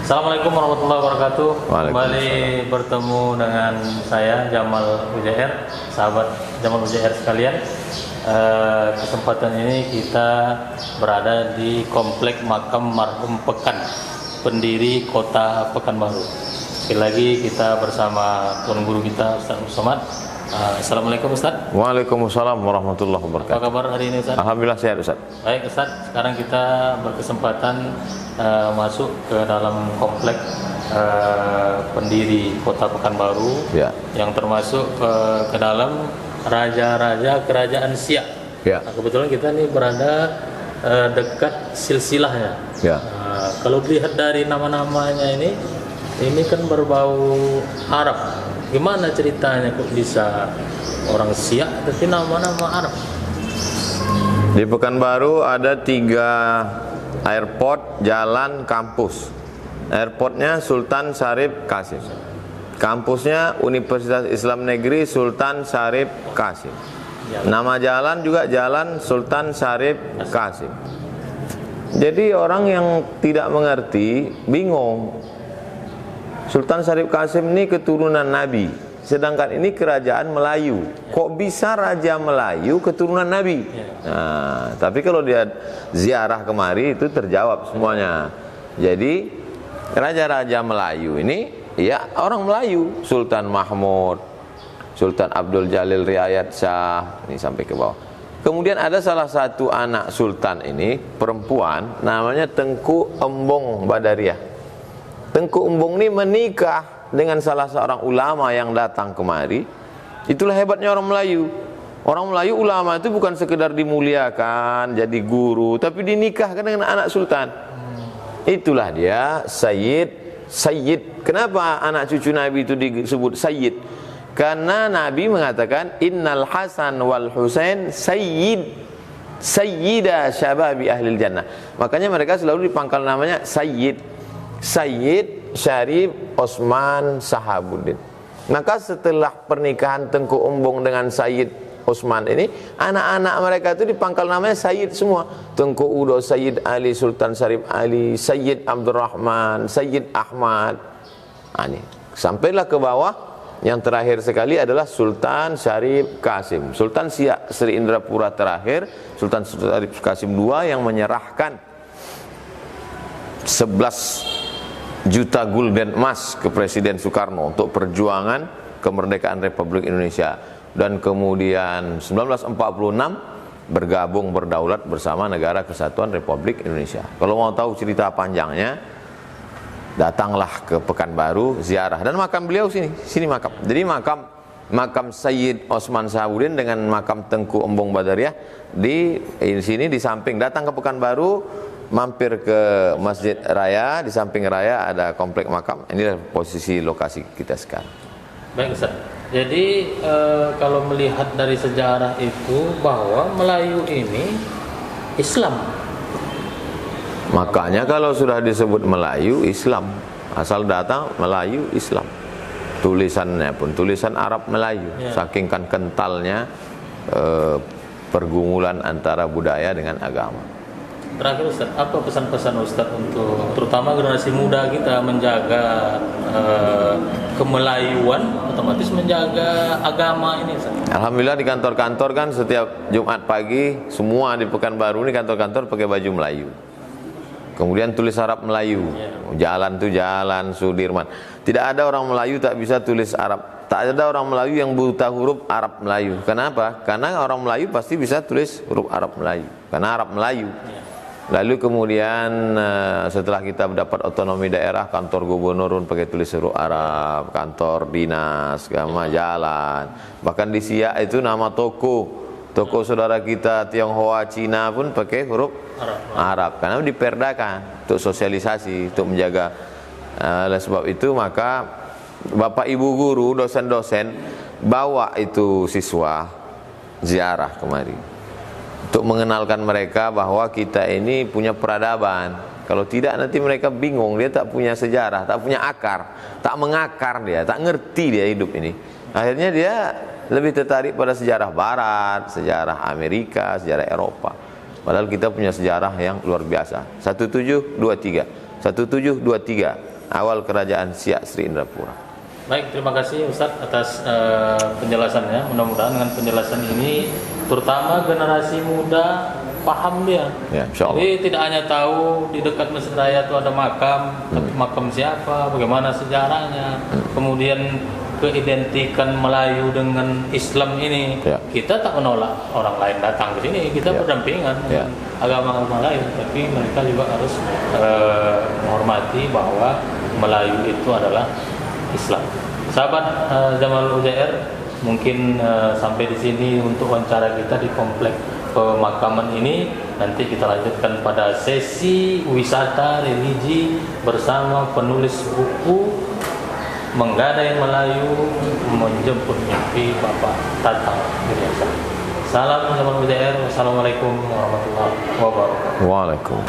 Assalamualaikum warahmatullahi wabarakatuh. Kembali Waalaikumsalam. bertemu dengan saya Jamal UJR, sahabat Jamal UJR sekalian. Kesempatan ini kita berada di komplek makam marhum Pekan, pendiri kota Pekanbaru. Sekali lagi kita bersama tuan guru kita Ustaz Somad. Assalamualaikum Ustaz. Waalaikumsalam warahmatullahi Apa wabarakatuh. kabar hari ini Ustaz? Alhamdulillah sehat Ustaz. Baik Ustaz, sekarang kita berkesempatan masuk ke dalam komplek pendiri kota Pekanbaru, Ya. yang termasuk ke dalam raja-raja kerajaan Siak. Ya. Nah, kebetulan kita ini berada dekat silsilahnya. Ya. Kalau dilihat dari nama-namanya ini kan berbau Arab. Gimana ceritanya kok bisa orang Siak tapi nama-nama Arab? Di Pekanbaru ada 3 airport, jalan, kampus. Airportnya Sultan Syarif Qasim. Kampusnya Universitas Islam Negeri Sultan Syarif Qasim. Nama jalan juga Jalan Sultan Syarif Qasim. Jadi orang yang tidak mengerti bingung. Sultan Syarif Qasim ini keturunan Nabi, sedangkan ini kerajaan Melayu. Kok bisa raja Melayu keturunan Nabi? Nah, tapi kalau dia ziarah kemari itu terjawab semuanya. Jadi raja-raja Melayu ini ya orang Melayu. Sultan Mahmud, Sultan Abdul Jalil Riayat Shah, ini sampai ke bawah. Kemudian ada salah satu anak sultan ini perempuan, namanya Tengku Embong Badariah. Tengku Embong ini menikah dengan salah seorang ulama yang datang kemari. Itulah hebatnya orang Melayu. Orang Melayu ulama itu bukan sekedar dimuliakan jadi guru, tapi dinikahkan dengan anak sultan. Itulah dia Sayyid. Kenapa anak cucu Nabi itu disebut Sayyid? Karena Nabi mengatakan Innal Hasan wal Husain Sayyida syababi ahlil jannah. Makanya mereka selalu dipangkal namanya Sayyid Syarif Osman Sahabuddin. Maka setelah pernikahan Tengku Embong dengan Sayyid Osman ini, anak-anak mereka itu dipangkal namanya Sayyid semua. Tengku Udo Sayyid Ali, Sultan Syarif Ali, Sayyid Abdurrahman, Sayyid Ahmad. Ini sampailah ke bawah. Yang terakhir sekali adalah Sultan Syarif Qasim. Sultan Siak Sri Indrapura terakhir, Sultan Syarif Qasim II yang menyerahkan 11 juta gulden emas ke Presiden Soekarno untuk perjuangan kemerdekaan Republik Indonesia, dan kemudian 1946 bergabung berdaulat bersama Negara Kesatuan Republik Indonesia. Kalau mau tahu cerita panjangnya, datanglah ke Pekanbaru ziarah, dan makam beliau sini makam. Jadi makam Sayyid Osman Sahabuddin dengan makam Tengku Embong Badariah di sini di samping. Datang ke Pekanbaru, mampir ke Masjid Raya, di samping raya ada komplek makam. Inilah posisi lokasi kita sekarang. Baik Ustaz. Jadi kalau melihat dari sejarah itu bahwa Melayu ini Islam. Makanya kalau sudah disebut Melayu, Islam. Asal datang Melayu, Islam. Tulisannya pun tulisan Arab Melayu. Ya. Saking kan kentalnya pergumulan antara budaya dengan agama. Terakhir Ustaz, apa pesan-pesan Ustaz untuk terutama generasi muda kita menjaga kemelayuan, otomatis menjaga agama ini Ustaz? Alhamdulillah di kantor-kantor kan setiap Jumat pagi semua di Pekanbaru ini kantor-kantor pakai baju Melayu. Kemudian tulis Arab Melayu. Jalan tuh jalan Sudirman. Tidak ada orang Melayu tak bisa tulis Arab. Tak ada orang Melayu yang buta huruf Arab Melayu. Kenapa? Karena orang Melayu pasti bisa tulis huruf Arab Melayu. Karena Arab Melayu. Lalu kemudian setelah kita mendapat otonomi daerah, kantor gubernur pun pakai tulis huruf Arab, kantor dinas, agama, jalan. Bahkan di Siak itu nama toko saudara kita Tionghoa Cina pun pakai huruf Arab. Karena diperdakan untuk sosialisasi, untuk menjaga. Oleh sebab itu maka Bapak Ibu guru, dosen-dosen bawa itu siswa ziarah kemari. Untuk mengenalkan mereka bahwa kita ini punya peradaban. Kalau tidak nanti mereka bingung, dia tak punya sejarah, tak punya akar, tak mengakar dia, tak ngerti dia hidup ini. Akhirnya dia lebih tertarik pada sejarah Barat, sejarah Amerika, sejarah Eropa. Padahal kita punya sejarah yang luar biasa. 1723, 1723 awal kerajaan Siak Sri Indrapura. Baik, terima kasih Ustadz atas penjelasannya. Mudah-mudahan dengan penjelasan ini terutama generasi muda paham dia. Ya, insyaallah. Jadi tidak hanya tahu di dekat Masjid Raya itu ada makam, tapi makam siapa, bagaimana sejarahnya, kemudian keidentikan Melayu dengan Islam ini. Ya. Kita tak menolak orang lain datang ke sini, kita berdampingan Ya. dengan agama-agama lain, tapi mereka juga harus menghormati bahwa Melayu itu adalah Islam. Sahabat Jamal UJR, mungkin sampai di sini untuk wawancara kita di komplek pemakaman ini. Nanti kita lanjutkan pada sesi wisata religi bersama penulis buku Menggadai Melayu Menjemput Mimpi, Bapak Tatang Wiryasa. Salam Jamal UJR. Wassalamualaikum warahmatullahi wabarakatuh. Waalaikumsalam.